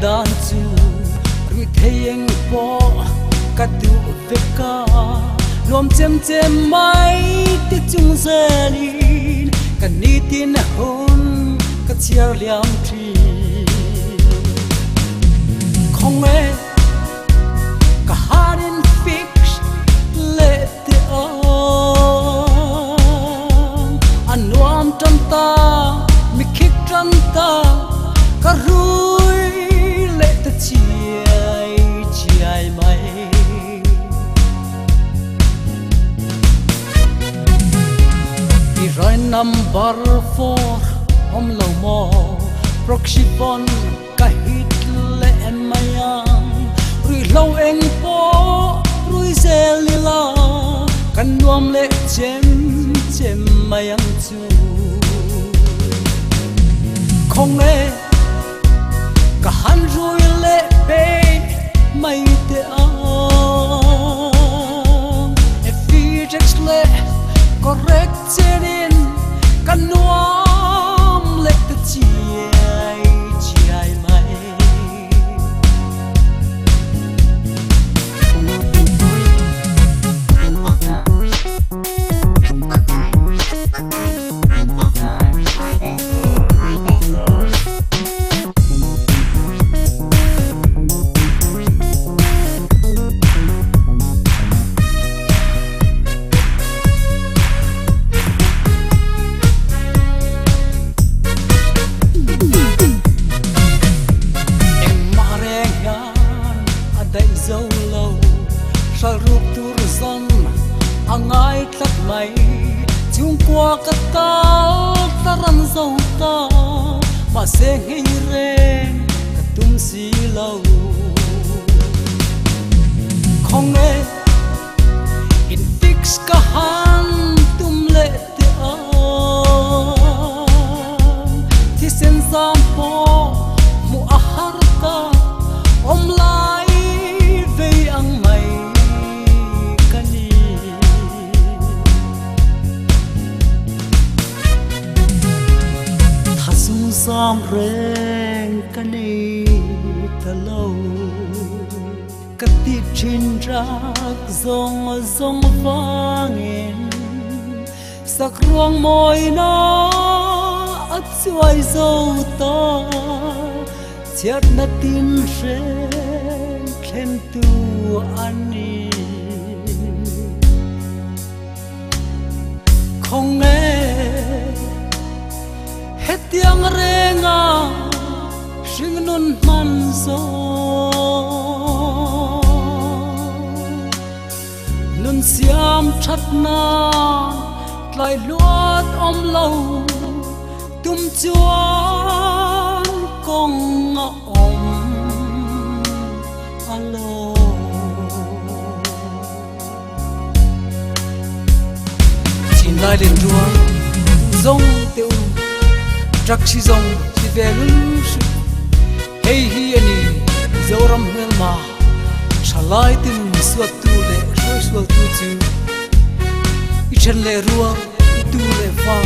dan chu ri theyeng po ka du veka lom chem chem mai ti chung zelin kan ni tin hun ka chiar liam thi không e ka harin fix let the on anuam tam ta mi khik tam ta ka rui let the chiai mai i roi number 4 om lo mo proxy bon ka hit le en mayang rui lo eng po rui zelila kan nuam le chem chem mayang chu không e ka han rui le pe mai te a e fi text le correct chenin kan nuam le te chiai mai sa rup tur zon angai tlat mai chung kwa ka ta taran zo ta ma se hi re ka tum si lo không e in fix ka han tum le te a thi sen sam po mu a har ta om lai ve ang mai sam reng kani talo kati chin rak zong zong vangin sak ruang moi na at chuai zo ta chiat na tin reng khen tu ani không nghe hết tiếng renga sing nun man zo nun siam that na tlai luat om lo tum chuan kong om alo chin lai len ruang zong teu trắc si zong si ve lul su hey hi ani zoram mel ma shalai tin suat tu le suat tu chu i chen le ruwa tu le fa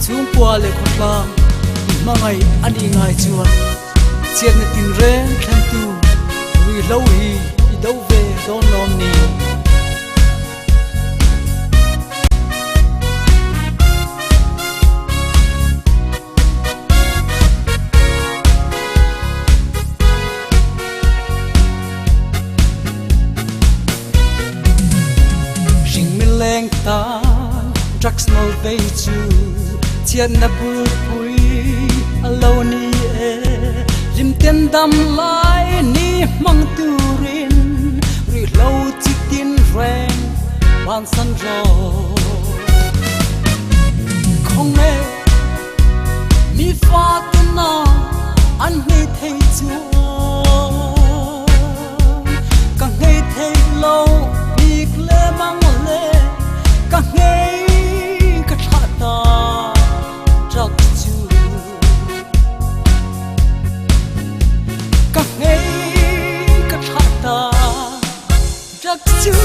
chung kwa le khotla mangai ani ngai chuan chen na tin ren khan tu ri lo hi i do ve don nom ni leng tan drugs no ve chu chian na bul pui alone e rim ten dam lai ni mang turin ri lo chi tin reng wan san ro không e mi fa na an ni thei chu ka ngei thei lo big le mang le ka ngei ka thata trak chu ka ngei ka thata trak chu